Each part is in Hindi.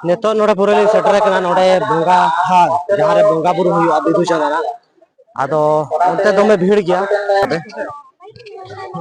नेतो नोड़े पूरे लिंग सेटर कना नोड़े बोंगा हां जहां रे बोंगा बुरु हुई बिदु चंदाना आदो उनते दमे भीड़ गया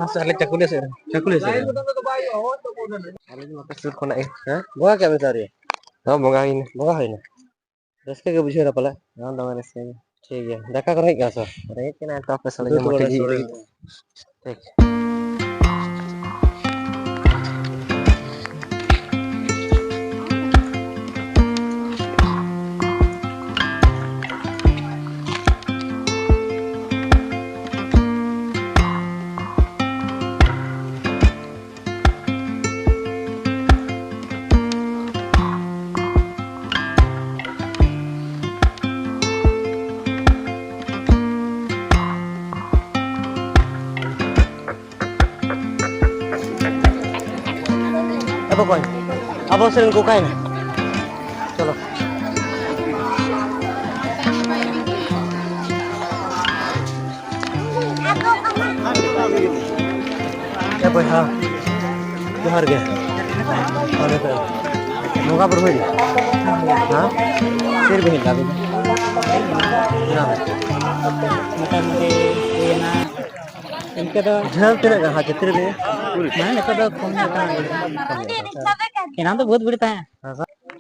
Masalah cakulia sih. अरे मत सुर कोना हैं बोंगा क्या बेचारी हां बोंगा है ना रस्के के बुझे रा पले Jangan dong ada sih. ठीक है देखा कर क्या सर Mereka kena top दो kesalnya तो mati बड़ा ji. सोरे ठीक apa koin apa sering kokain चलो ya boy ha जोहार गे अरे तो मोगा पर होई हां फिर भी हिला भी ना Moga-moga enak. Ini kada झल तेरे का हाथ चित्र भी mana kada phone ka. Enak tuh बहुत बड़ी था.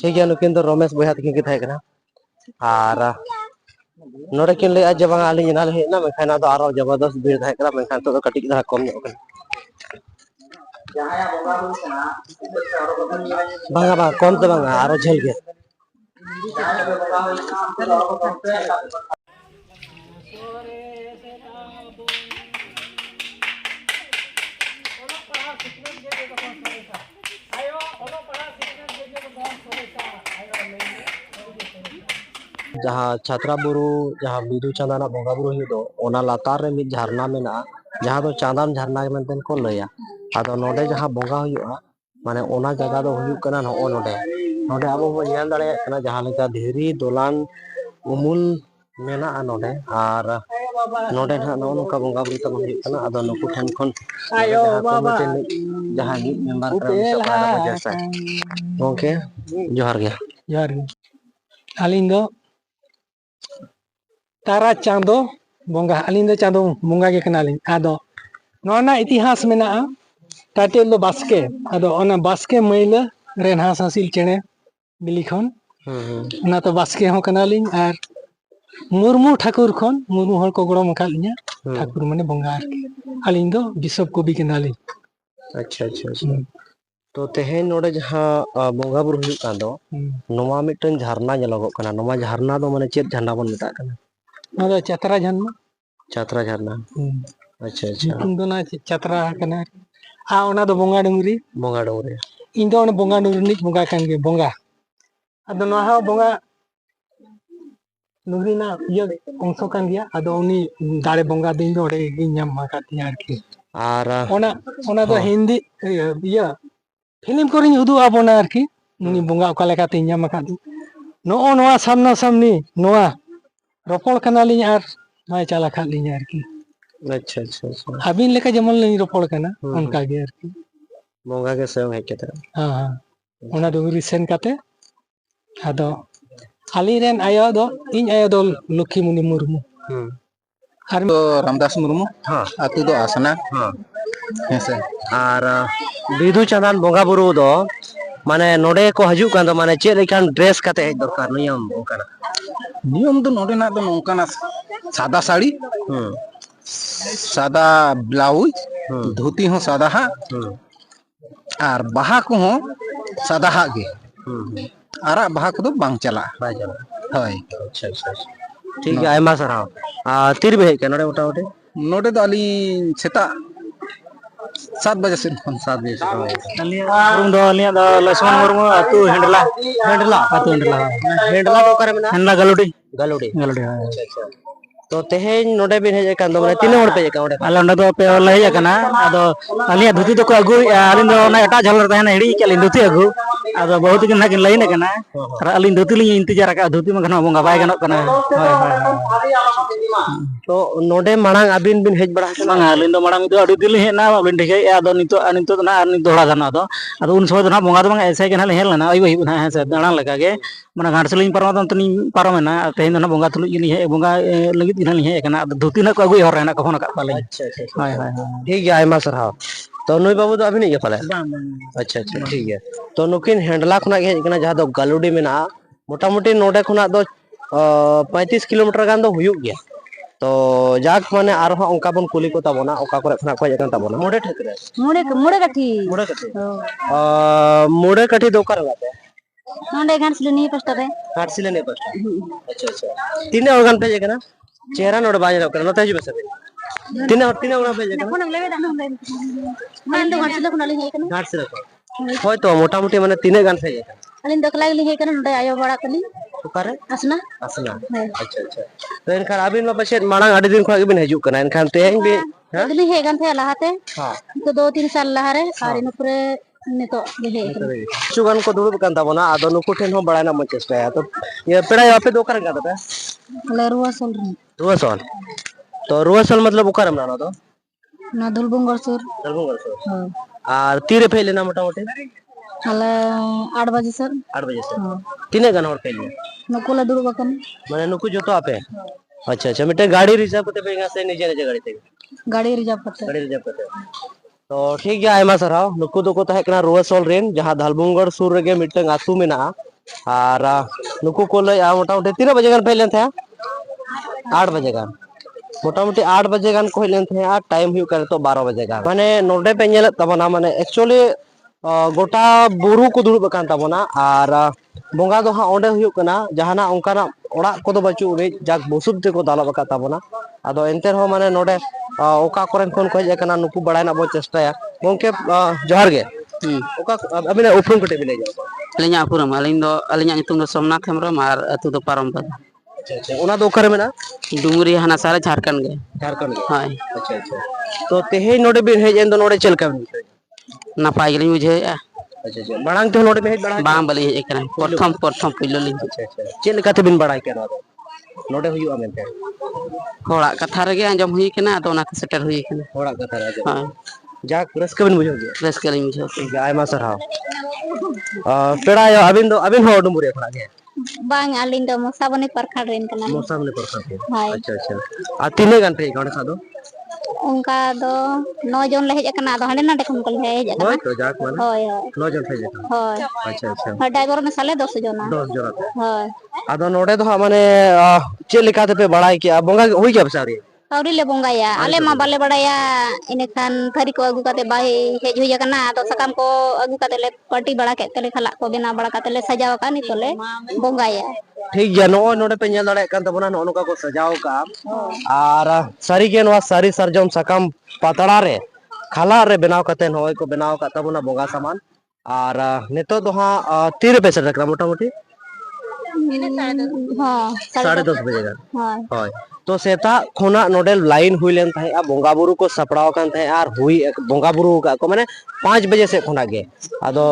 ठीक है नुकिन तो रमेश बोया तकिन के थाय कना आर नोरे किन ले आज बांगा आली ना ले ना मेखाना तो आरो जबरदस्त भीड़ थाय कना मेखान तो कटिक दा कम नो कना बांगा बा कम तो बांगा आरो झल के जहाँ छात्रा बुरु जहाँ बिदु चंदाना बोंगा बुरु हिदो ओना लातार रे मिद झरना मेना जहाँ तो चांदान झरना मेनतेन को लया आदो नोडे जहाँ बोंगा हुयुआ माने ओना जगह दो हुयुक कना नो नोडे नोडे आबो बो नेल दाड़े कना जहाँ लेका धीरी दोलान उमुल मेना नोडे आर नोडे ना नो नुका बोंगा बुरु तब हुयुक कना आदो नुकु ठेन खन Ayo baba. जहाँ मिद मेंबर करा सबा जैसा ओके जोहार गया Jar. Alindo Tara Chando Bonga Alindo Chando Bonga ke kenalin ado nona itihas mena'a tatelo baske ado ona baske maila ren has hasil chene bilikon ona to baske ho kenalin ar murmu Thakur खन murmu hor ko gorom kalinya Thakur mane bonga alindo bisop ko bi kenalin अच्छा अच्छा अच्छा तो तेहेन नोडे जहाँ बोंगा बुरु हुयुक कान दो नोमा मिटन झरना जलगोक कना नोमा झरना दो माने चेत झरना बन मेता कना nada chatra janma छात्रा झरना अच्छा अच्छा nyutum do na chatra kana a ona do bonga dungri बोंगा डोंगरे ᱤᱧ ᱫᱚ ᱚᱱᱟ ᱵᱚᱸᱜᱟ ᱱᱩᱨᱱᱤᱡ ᱵᱚᱸᱜᱟ ᱠᱟᱱ ᱜᱮ ᱵᱚᱸᱜᱟ ᱟᱫᱚ ᱱᱚᱣᱟ ᱦᱚᱸ ᱵᱚᱸᱜᱟ ᱱᱩᱨᱤ ᱨᱮᱱᱟᱜ ᱤᱭᱟᱹ ᱚᱝᱥᱚ ᱠᱟᱱ ᱜᱮᱭᱟ ᱟᱫᱚ ᱩᱱᱤ ᱫᱟᱲᱮ ᱵᱚᱸᱜᱟ ᱫᱚ ᱤᱧ ᱫᱚ ᱚᱸᱰᱮ ᱜᱤᱧ ᱧᱟᱢ ᱟᱠᱟᱫᱤᱧᱟ ᱟᱨᱠᱤ आर ᱚᱱᱟ ᱫᱚ ᱦᱤᱱᱫᱤ ᱤᱭᱟᱹ ᱯᱷᱤᱞᱤᱢ ᱠᱚᱨᱮᱧ ᱩᱫᱩᱜ ᱟᱵᱚᱱᱟ ᱟᱨᱠᱤ ᱩᱱᱤ ᱵᱚᱸᱜᱟ ᱚᱠᱟ ᱞᱮᱠᱟᱛᱮᱧ ᱧᱟᱢ ᱟᱠᱟᱫᱤᱧ ᱱᱚᱜᱼᱚ ᱱᱚᱣᱟ ᱥᱟᱢᱱᱟ ᱥᱟᱢᱱᱤ ᱱᱚᱣᱟ ᱨᱚᱯᱚᱲ ᱠᱟᱱᱟᱞᱤᱧ ᱟᱨ ᱱᱚᱣᱟᱭ ᱪᱟᱞ ᱟᱠᱟᱫ ᱞᱤᱧᱟ ᱟᱨᱠᱤ अच्छा अच्छा अच्छा ᱟᱹᱵᱤᱱ ᱞᱮᱠᱟ ᱡᱮᱢᱚᱱ ᱞᱤᱧ ᱨᱚᱯᱚᱲ ᱠᱟᱱᱟ ᱚᱱᱠᱟ ᱜᱮ ᱟᱨᱠि बोंगा के स्वयं है केता ᱦᱮᱸ ᱚᱱᱟ ᱰᱩᱝᱨᱤ ᱥᱮᱱ ᱠᱟᱛᱮ ᱟᱫᱚ ᱟᱹᱞᱤᱧ ᱨᱮᱱ ᱟᱭᱳ ᱫᱚ ᱤᱧ ᱟᱭᱳ ᱫᱚ ᱞᱚᱠᱠᱷᱤᱢᱩᱱᱤ ᱢᱩᱨᱢᱩ ᱟᱨ ᱫᱚ ᱨᱟᱢᱫᱟᱥ ᱢᱩᱨᱢᱩ हाँ ᱟᱛᱩ ᱫᱚ ᱟᱥᱱᱟ हाँ ᱦᱮᱸᱥᱮ आर बिदु चंदान बोंगा बुरु दो माने नोडे को हजू कान दो माने चेत लेखान ड्रेस काते हेज दरकार नियम ओकाना नियम दो नोडेनाग दो नोंकाना सादा साड़ी सादा ब्लाउज धोती हो सादा हा आर बाहा को हो सादा हा गे आरा बाहा को दो बांग चला बाय चलो होय अच्छा अच्छा ठीक है आयमा सराव तीर भी है क्या नोडे मोटा मोटे नोडे दो अली सेता 7 बजे से 7 बजे ᱩᱨᱩᱢ ᱫᱚ ᱟᱹᱞᱤᱧᱟᱜ ᱫᱚ ᱞᱚᱪᱷᱢᱚᱱ ᱢᱩᱨᱢᱩ ᱟᱹᱛᱩ ᱦᱮᱸᱰᱞᱟ हेंडला ᱟᱹᱛᱩ ᱦᱮᱸᱰᱞᱟ हेंडला तो करे में ना ᱦᱮᱸᱰᱞᱟ ᱜᱟᱞᱩᱰᱤ गलुड़ी ᱜᱟᱞᱩᱰᱤ अच्छा अच्छा तो तेहेन नोडे बिन हेज कान दो माने तीन हड़ पे का ओडे आले ओंडे दो पे ᱞᱟᱹᱭ ᱟᱠᱟᱱᱟ ᱟᱫᱚ ᱟᱹᱞᱤᱧᱟᱜ ᱫᱷᱩᱛᱤ ᱫᱚᱠᱚ ᱟᱹᱜᱩᱭᱮᱜᱼᱟ ᱟᱹᱞᱤᱧ ᱫᱚ ᱚᱱᱟ ᱮᱴᱟᱜ ᱡᱷᱟᱹᱞ ᱨᱮ ᱛᱟᱦᱮᱱᱟ ᱦᱤᱲᱤᱧ ᱠᱮᱜ ᱞᱤᱧ ᱫᱷᱩᱛᱤ ᱟᱹᱜᱩ ᱟᱫᱚ ᱵᱟᱹᱦᱩ ᱛᱟᱹᱠᱤᱱ ᱱᱟᱦᱟᱜ ᱠᱤᱱ ᱞᱟᱹᱭᱤᱱ ᱟᱠᱟᱱᱟ ᱟᱨ ᱟᱹᱞᱤᱧ ᱫᱷᱩᱛᱤ ᱞᱤᱧ ᱤᱱᱛᱤᱡᱟᱨ ᱟᱠᱟᱜᱼᱟ ᱫᱷᱩᱛᱤ ᱵᱟᱝᱠᱷᱟᱱ ᱵᱚᱸᱜᱟ ᱵᱟᱭ ᱜᱟᱱᱚᱜ ᱠᱟᱱᱟ ᱦᱳᱭ ᱦᱳᱭ तो नोडे मांग अबिन बिन हेज बड़ा ᱵᱟᱝᱟ ᱟᱹᱞᱤᱧ ᱫᱚ ᱢᱟᱲᱟᱝ ᱫᱚ ᱟᱹᱰᱤ ᱫᱤᱱ ᱞᱤᱧ ᱦᱮᱡ ᱮᱱᱟ ᱵᱟᱹᱞᱤᱧ ᱴᱷᱤᱠᱟᱹᱭᱮᱜᱼᱟ ᱟᱫᱚ ᱱᱤᱛᱚᱜ ᱫᱚ ᱱᱟᱦᱟᱜ ᱟᱨ ᱫᱚᱦᱲᱟ ᱜᱟᱱᱚᱜ ᱟᱫᱚ ᱩᱱ ᱥᱚᱢᱚᱭ ᱫᱚ ᱱᱟᱦᱟᱜ ᱵᱚᱸᱜᱟ ᱫᱚ ᱵᱟᱝ ᱮᱥᱮ ᱜᱮ ᱱᱟᱦᱟᱜ ᱞᱤᱧ ᱦᱮᱡ ᱞᱮᱱᱟ ᱟᱹᱭᱩᱵ ᱟᱹᱭᱩᱵ ᱱᱟᱦᱟᱜ ᱦᱮᱸ ᱥᱮ ᱫᱟᱬᱟᱱ ᱞᱮᱠᱟᱜᱮ ᱢᱟᱱᱮ ᱜᱷᱟᱴᱥᱤᱞᱤᱧ ᱯᱟᱨᱚᱢᱟ ᱚᱱᱛᱮ ᱞᱤᱧ ᱯᱟᱨᱚᱢᱮᱱᱟ ᱟᱨ ᱛᱮᱦᱮᱧ ᱫᱚ ᱱᱟᱦᱟᱜ ᱵᱚᱸᱜᱟ ᱛᱩᱞᱩᱡ ᱜᱮᱞᱤᱧ ᱦᱮᱡ ᱵᱚᱸᱜᱟ ᱞᱟᱹᱜᱤᱫ ᱜᱮ ᱱᱟᱦᱟᱜ ᱞᱤᱧ ᱦᱮᱡ ᱟᱠᱟᱱᱟ ᱟᱫᱚ धुती ᱱᱟᱦᱟᱜ ᱠᱚ ᱟᱹᱜᱩᱭ ᱦᱚᱨ ᱨᱮ ᱱᱟᱦᱟᱜ को फोन आकात पालिᱧ अच्छा अच्छा हाय हाय ठीक है आयमा सरहाव तो नुई बाबू दो अबिन ये पाले बांग बांग अच्छा अच्छा ठीक है तो नुकिन हैंडला खुना के हेज कना जहां दो गालुडी मेना मोटा मोटी नोडे खुना दो 35 किलोमीटर गान दो हुयुग गया तो जाक माने आर हो उनका बन कुली को ताबोना ओका करे खना को जकन ताबोना मोडे ठकरे मुड़े कठी मोडे कठी दो कर गाते नोंडे घाटसिले नहीं पस्ता रे काटसिले ने पर अच्छा अच्छा तीन organ पे जकना चेहरा नोड बाज रो कर नते हिजुबे सबे तीन organ पे जकना फोन लेवे दानो ले मान तो घाटसिले खुना ले हेकन काटसिले को होय तो मोटा मोटी माने तीन गान पे जकना अलिन दकला ले हेकन नोंडे आयो बड़ा कली ओकारे असना असना अच्छा अच्छा तो इनखान अबिन मा पछे मांग आडी दिन खा बिन हिजु कना इनखान तेहें बि अगली हेगन थे लहाते हां तो 2-3 साल लहारे और इन ऊपर नितो ले हेकन चुगान को दुड़ब कान ताबोना आदो नुकु ठेन हो बड़ाना मन चेष्टा तो ये पेड़ा यहाँ पे दो कर गाता पे ले रुआ सोल रे रुआसल तो रुआसल मतलब ओकर ना तो ना दुलबुंगर सुर दलबंगर से और तीरे फैले ना मोटा मोटी हले 8 बजे सर 8 बजे से तीने गन और फैले नकुला दुड़ बकन माने नुकु जो तो आपे अच्छा अच्छा मिटे गाड़ी रिजर्व करते पे से निजे निजे गाड़ी ते गाड़ी रिजर्व करते गाड़ी रिजर्व करते तो ठीक गया आयमा सराव नुकु दो तहे कना रुआसल रेन जहां दलबंगर सुर रेगे मिटंग आतु मेना और नुकु को लय मोटा मोटी 3 बजे गन फैले थे 8 बजे गन मोटा मोटी 8 बजे गान को लेन थे टाइम हुई करे तो 12 बजे गान माने नोडे पे नेल तबना माने एक्चुअली गोटा बुरु को दुड़ब कान तबना और बोंगा दो हा ओंडे हुई कना जहाना ओंकाना ओड़ा को दो बचु रे जाक बसुब ते को दाला बका तबना आदो एंते हो माने नोडे ओका कोरेन फोन को जे कना नुकु बड़ाय ना बो चेष्टाया गोंके जोहार गे ओका अबिने उफरुम कटे बिले जाओ अलिᱧ ᱟᱯᱩᱨᱟᱢ ᱟᱹᱞᱤᱧᱟᱜ ᱧᱩᱛᱩᱢ ᱫᱚ ᱥᱚᱢᱱᱟᱛ ᱦᱮᱢᱵᱨᱚᱢ ᱟᱨ ᱟᱹᱛᱩ ᱫᱚ ᱯᱟᱨᱚᱢ ᱵᱟᱫᱟ अच्छा अच्छा ओना दो करे मेना डुंगरी हानासारे झारखंड गे झारखंड गे हाय अच्छा अच्छा तो तेहे नोडे बिन हेज एन दो नोडे चलका नापाय गेलिᱧ बुझाᱹᱣᱮᱜᱼᱟ अच्छा अच्छा बांग तो नोडे में हेज बड़ा बांग बाली हेज एकना प्रथम पहले लिंग अच्छा अच्छा चेल काते बिन बड़ाई के नोडे हुयुआ मेनते होड़ा कथा रगे आंजम हुई केना तो ओना सेटर हुई केना होड़ा कथा राजे हां जाक रस्का बिन बुझो गया रस्के लिंग बुझाᱹव ठीक है आयमा सरहाव पेड़ा यो अबिन हो डुमुरे खड़ा गे बांग अलिन दो मसाबने परखा रेन कना मौसम ने परखा के हाय अच्छा अच्छा आ तीने गन पे गांड सादो उनका दो 9 जन ले हेज कना दो हंडे नाडे खन को ले हेज होय कना तो जाक माने होय होय 9 जन पे जाता होय अच्छा अच्छा और ड्राइवर में साले 10 जना 10 जन आते होय आदो नोडे तो माने चेल लिकाते पे बड़ाई के बोंगा हुई के बसारी अवरी ले बोंगाया आले मा बाले बड़ाया इने खान थरी को अगु काते बाहे हेज हुई कना तो सकाम को अगु काते ले पार्टी बड़ा के तले खला को बिना बड़ा काते ले सजाव का नि तोले बोंगाया ठीक गया नो नोडे पे नेल दाड़े कान तबना नो नोका को सजाव का और सारी के नो सारी सरजम सकम पातड़ा रे खाला रे बनाव कते नोय को बनाव का तबना बोंगा सामान और नेतो दो हा तीर पे से रखला मोटा मोटी हां 10:30 बजे का हां होय तो सेता खोना नोडे लाइन हुई लेन थाहे आ बोंगा बुरु को सपड़ाव कान थाहे आर हुई बोंगा बुरु का को माने 5 बजे से खोना गे आदो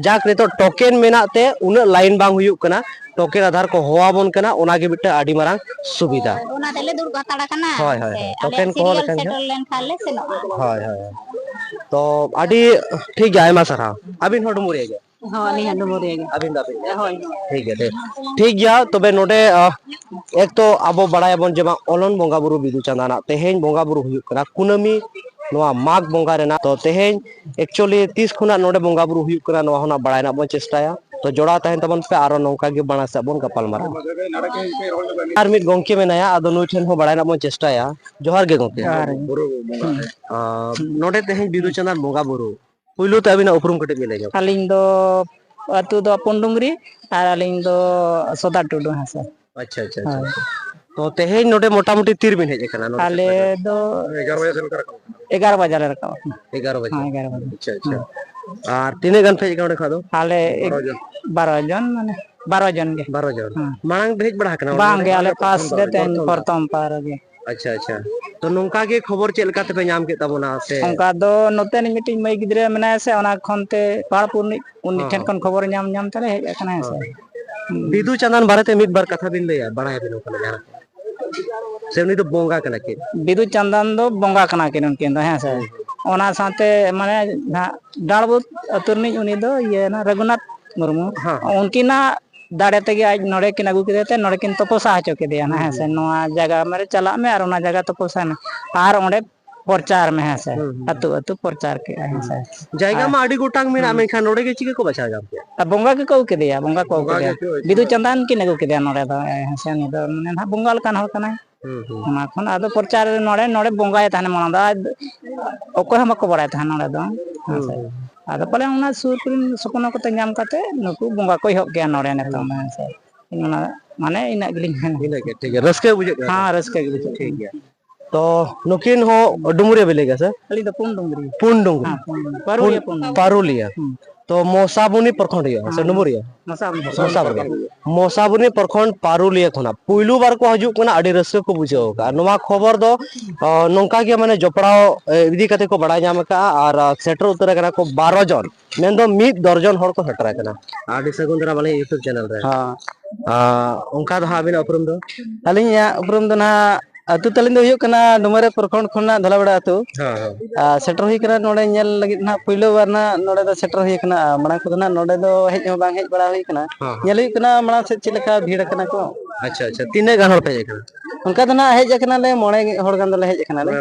जाक रे तो टोकेन मेनाते उना लाइन बांग हुयु कना टोकेन आधार को होवा बोन कना ओना गे बिटा आडी मारांग सुविधा ओना देले दूर गताड़ा कना होय होय टोकेन को लेखन सेटल लेन खाले से नो होय होय तो आडी ठीक गया आयमा सरा अबिन होड मुरे गे हां अली हंडो मोरे अबिन होय ठीक है ठीक गया तबे नोडे एक तो आबो बड़ाय बन जेमा ओलन बोंगा बुरु बिदु चंदाना तेहेन बोंगा बुरु हुयु कना कुनामी नोआ माग बोंगा रेना तो तेहेन एक्चुअली 30 खुना नोडे बोंगा बुरु हुयु कना नोआ होना बड़ाय ना बन चेष्टाया तो जोड़ा तहन तबन पे आरो नौका गे बना से बन कपाल मारा आर मिट गोंके मेनाया आदो नुई ठेन हो बड़ाय ना बन चेष्टाया जोहार गे गोंके नोडे तेहेन बिदु चंदान बोंगा बुरु पुइलु ते अबिना उपरुम कटे मिले जो अलिंग दो अतु दो पुंडुंगरी और अलिंग दो सोदा टुडू हासा अच्छा अच्छा अच्छा तो तेहेन नोडे मोटा मोटी तीर बिन हेज कना आले दो 11 बजे ले रखा 11 बजे हां 11 बजे अच्छा अच्छा और तीने गन पे गांडे खादो आले 12 जन माने 12 জন गे 12 জন मांग भेज बड़ा कना बांग गे आले पास गे तेन प्रथम पार गे अच्छा अच्छा तो नोंका के खबर चेल का तबे नाम के तबना से उनका दो नोते नि मिटिंग मई गिद्रे मने से ओना खनते पाड़पुर उन्नी ठेन खन खबर नाम तले हेज अकना है से बिदु चंदन बारे मिट बार कथा बिन लैया बड़ा बिन कना जहां से उनी तो बोंगा कना के बिदु चंदन दो बोंगा कना के उनकिन दो है से ओना साथे माने डालबुत अतुरनी उनी दो ये ना रघुनाथ मुर्मू उनकिना दाड़े तेगे आज नोड़े किन अगू के नोड़े किन तपसा हचो के दिया ना है से नोआ जगह मेरे चला में और ओना जगह तपसा में आर ओंडे प्रचार में है से अतु अतु प्रचार के है से जायगा मा आडी गोटांग मेना में खान नोड़े के चिके को बचा जाम के बोंगा के को दिया बोंगा को के दिया बिदु चंदन किन अगू के दिया नोड़े दो है से नि दो माने ना बोंगा लकान हर कना ओना खन आदो प्रचार नोड़े नोड़े बोंगा थाने मना दा ओको हम को बड़ा था नोड़े दो आदो पले ओना सुर कुरिन सपना को नाम काते नुकु बोंगा को हो गया नोड़े ने तो से इना माने इना गिलिन इना के ठीक है रसके बुझे हां रसके बुझे ठीक है तो नुकिन हो डुमुरिया बिलेगा सर अली तो पुन डुंगरी पारुलिया तो मोसाबुनी प्रखंड है सर डुमुरिया मोसाबुनी प्रखंड पारुलिया खना पुइलु बार को हजू कना अडी रसके को बुझाओ का नोवा खबर दो नोंका के माने जपड़ाओ इदी कते को बड़ा जाम का और सेटर उतर कना को 12 जन मेन दो मिद दर्जन हर को सेटर कना आडी सगुंदरा वाले यूट्यूब चैनल रे हां उनका दो हाबिन उपरम दो अलिया उपरम दो ना अतु तलिन दो कना डुमरे प्रखंड खना धलाबड़ा अतु सेटर हुई कना नोडे नेल लगित ना पहिलो बार ना नोडे दो सेटर हुई कना मना को ना नोडे दो हेज हो बांग हेज बड़ा हुई कना नेल हुई कना मना से चिलका भीड़ कना को अच्छा अच्छा तीने गान हर पे कना उनका तो ना हेज कना ले मोणे हर गान दले हेज कना ले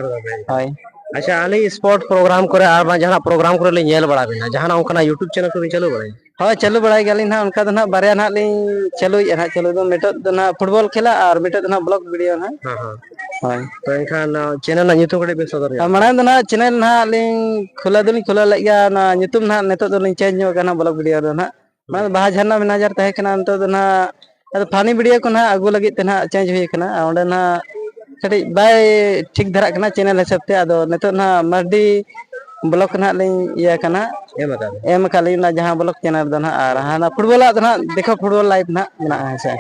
हाय अच्छा आले स्पोर्ट प्रोग्राम करे आर जहां प्रोग्राम करे ले नेल बड़ा बिना जहां उनका यूट्यूब चैनल को भी चालू बड़ा हां चालू बड़ा गली ना उनका तो ना बारे ना ले चालू ना चालू दो मेटो तो ना फुटबॉल खेला और मेटो तो ना ब्लॉग वीडियो ना हां हां तो इनखान चैनल ना न्यूतुम कड़े बे सदर माने तो ना चैनल ना लिंग खुला दुनी खुला लगिया ना न्यूतुम ना नेतो दो लिंग चेंज नो kana ब्लॉग वीडियो दो ना माने बाहा झरना मैनेजर तहे kana तो ना फानी वीडियो को ना आगु लगी ते ना चेंज हुई kana ओंडे ना कटी बाय ठीक धरा kana चैनल हिसाब ते आदो नेतो ना मर्डी ब्लॉग ना लिंग या kana एम काली ना जहां ब्लॉग चैनल दो ना और हाना फुटबॉल दो ना देखो फुटबॉल लाइव ना मेना है से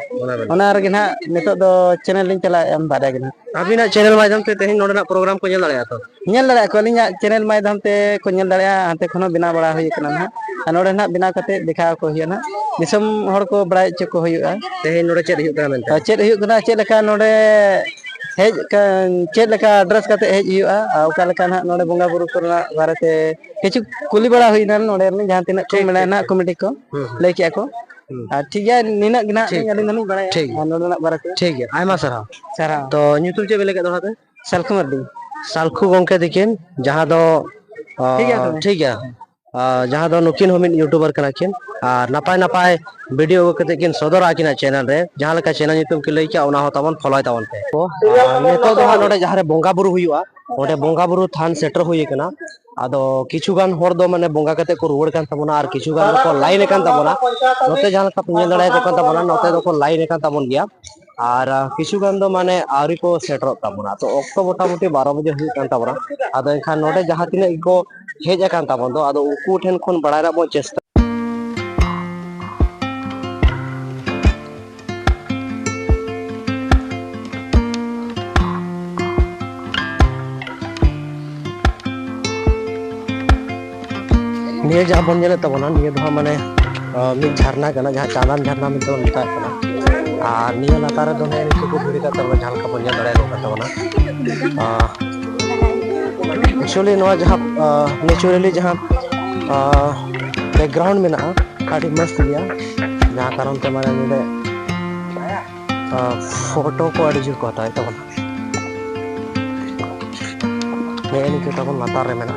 ओना रे ना नेतो दो चैनल लिंग चला एम बारे ना अबिना चैनल माध्यम ते तेहिन नोडना प्रोग्राम को नेल दाड़या तो नेल दाड़या को लिंग चैनल माध्यम ते को नेल दाड़या हाते खनो बिना बड़ा हुई kana ना नोडे ना बिना कते दिखा को हिया ना दिसम हर को बड़ाय च को हुआ तेहिन नोडे चेद हुई kana मेनते चेद हुई kana चेद लका नोडे हेज चेद लका एड्रेस कते हेज हुआ ओका लका ना नोडे बोंगा बुरु करना बारेते किछु कुली बड़ा हुई ना नोडे जहां तिना को मेला ना कमिटी को लई के को ठीक है निना गिना याली ननी बड़ा नोडे ना बारेते ठीक है आयमा सरा तो यूट्यूब चे बेले के दोहाते सालखु मर्दी सालखु गोंके दिकिन जहां दो ठीक है जहां दो नुकिन होमिन यूट्यूबर कना किन और नापाय नापाय वीडियो कते किन सदर आकिना चैनल रे जहां लका चैनल यूट्यूब के लइका ओना हो तबन फॉलो तावन पे तो नेतो दो नोडे जहां रे बोंगा बुरु हुइवा ओडे बोंगा बुरु थान सेटर हुई कना आदो किछु गान होर दो माने बोंगा कते को रुवड़ कान तबना और किछु गान को लाइन कान तबना नोते जहां लका पिने लड़ाई को कान तबना नोते दो को लाइन कान तबन गया और किछु गान दो माने आरी को सेटर तबना तो ऑक्टो मोटामुटी 12 बजे हुई कान तबना आदो एखान नोडे जहां तिने को हेज कान तबन दो आदो उकु ठेन खन बड़ाय रा बो चेष्टा निये जहां बन नेले तबना निये दो माने मिद झरना कना जहां चांदन झरना में तो निता कना और निये लातारे दो ने निको को भिड़ी का तबना जहां का बन दड़े लो तबना एक्चुअली नवा जहां नेचुरली जहां बैकग्राउंड में ना काटी मस्त गया जहां कारण ते माने ने फोटो को अड़ी जो कहता है तबना ने निको तबन लातारे में ना